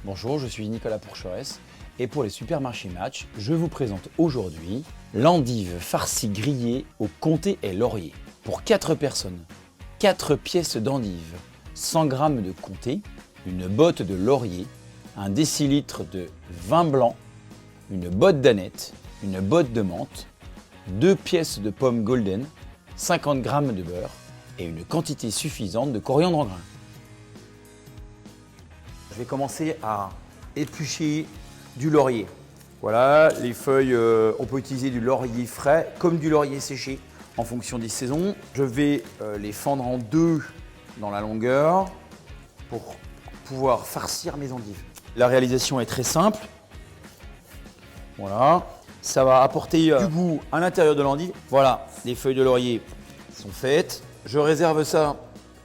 Bonjour, je suis Nicolas Pourcheresse et pour les supermarchés Match, je vous présente aujourd'hui l'endive farcie grillée au comté et laurier. Pour 4 personnes, 4 pièces d'endive, 100 g de comté, une botte de laurier, un décilitre de vin blanc, une botte d'aneth, une botte de menthe, 2 pièces de pommes golden, 50 g de beurre et une quantité suffisante de coriandre en grains. Je vais commencer à éplucher du laurier. Voilà, les feuilles, on peut utiliser du laurier frais comme du laurier séché en fonction des saisons. Je vais les fendre en deux dans la longueur pour pouvoir farcir mes endives. La réalisation est très simple. Voilà, ça va apporter du goût à l'intérieur de l'endive. Voilà, les feuilles de laurier sont faites. Je réserve ça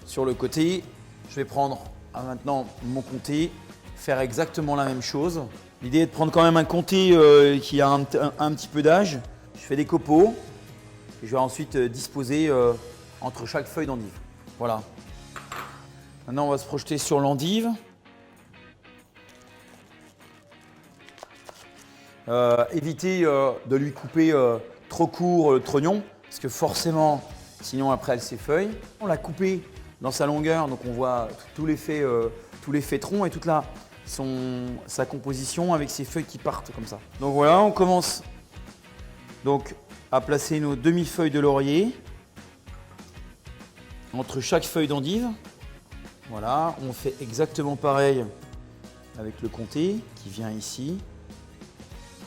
sur le côté. Je vais prendre maintenant mon comté, faire exactement la même chose. L'idée est de prendre quand même un comté qui a un petit peu d'âge. Je fais des copeaux et je vais ensuite disposer entre chaque feuille d'endive. Voilà. Maintenant, on va se projeter sur l'endive. Éviter de lui couper trop court le trognon parce que forcément, sinon après elle s'effeuille. On l'a coupé dans sa longueur, donc on voit tout l'effet tronc et toute sa composition avec ses feuilles qui partent comme ça. Donc voilà, on commence donc à placer nos demi-feuilles de laurier entre chaque feuille d'endive. Voilà, on fait exactement pareil avec le comté qui vient ici.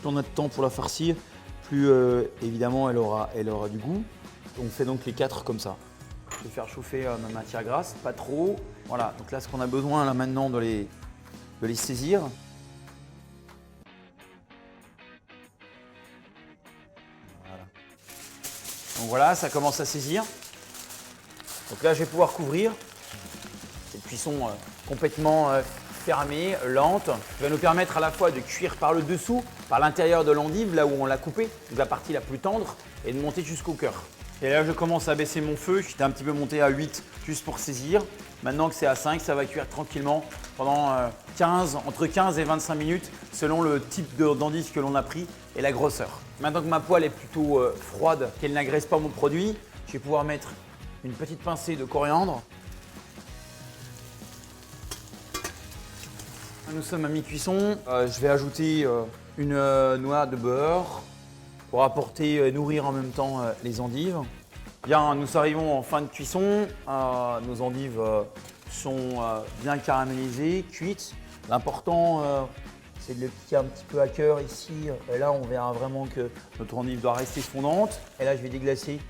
Plus on a de temps pour la farcir, plus évidemment elle aura du goût. On fait donc les 4 comme ça. Je vais faire chauffer ma matière grasse, pas trop. Voilà, donc là ce qu'on a besoin là maintenant de les saisir. Voilà. Donc voilà, ça commence à saisir. Donc là je vais pouvoir couvrir. Cette cuisson complètement fermée, lente, qui va nous permettre à la fois de cuire par le dessous, par l'intérieur de l'endive, là où on l'a coupé, la partie la plus tendre, et de monter jusqu'au cœur. Et là, je commence à baisser mon feu. J'étais un petit peu monté à 8 juste pour saisir. Maintenant que c'est à 5, ça va cuire tranquillement pendant entre 15 et 25 minutes selon le type d'endive que l'on a pris et la grosseur. Maintenant que ma poêle est plutôt froide, qu'elle n'agresse pas mon produit, je vais pouvoir mettre une petite pincée de coriandre. Nous sommes à mi-cuisson. Je vais ajouter une noix de beurre pour apporter, nourrir en même temps les endives. Bien, nous arrivons en fin de cuisson. Nos endives sont bien caramélisées, cuites. L'important, c'est de le piquer un petit peu à cœur ici. Et là, on verra vraiment que notre endive doit rester fondante. Et là, je vais déglacer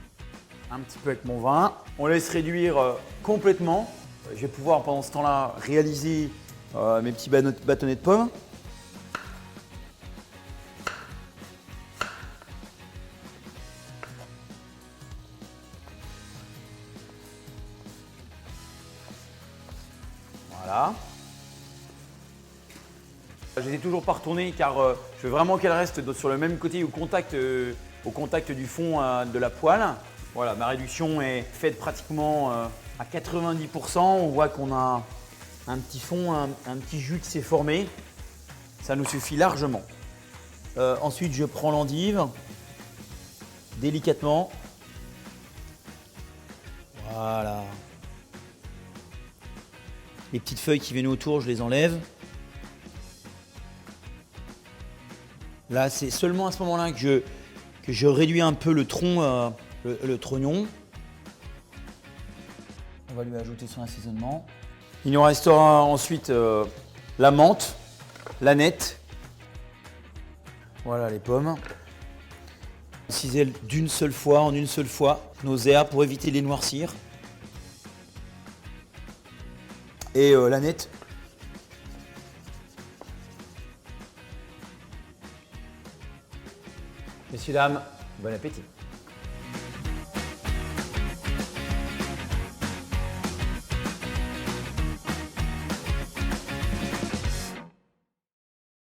un petit peu avec mon vin. On laisse réduire complètement. Je vais pouvoir, pendant ce temps-là, réaliser mes petits bâtonnets de pommes. Voilà. Je ne les ai toujours pas retournées car je veux vraiment qu'elles restent sur le même côté au contact du fond de la poêle. Voilà, ma réduction est faite pratiquement à 90%. On voit qu'on a un petit fond, un petit jus qui s'est formé. Ça nous suffit largement. Ensuite, je prends l'endive délicatement. Voilà. Les petites feuilles qui viennent autour, je les enlève. Là, c'est seulement à ce moment-là que je réduis un peu le tronc, le trognon. On va lui ajouter son assaisonnement. Il nous restera ensuite la menthe, l'aneth. Voilà les pommes. Cisèle d'une seule fois, en une seule fois, nos herbes pour éviter de les noircir. Et l'aneth. Messieurs, dames, bon appétit.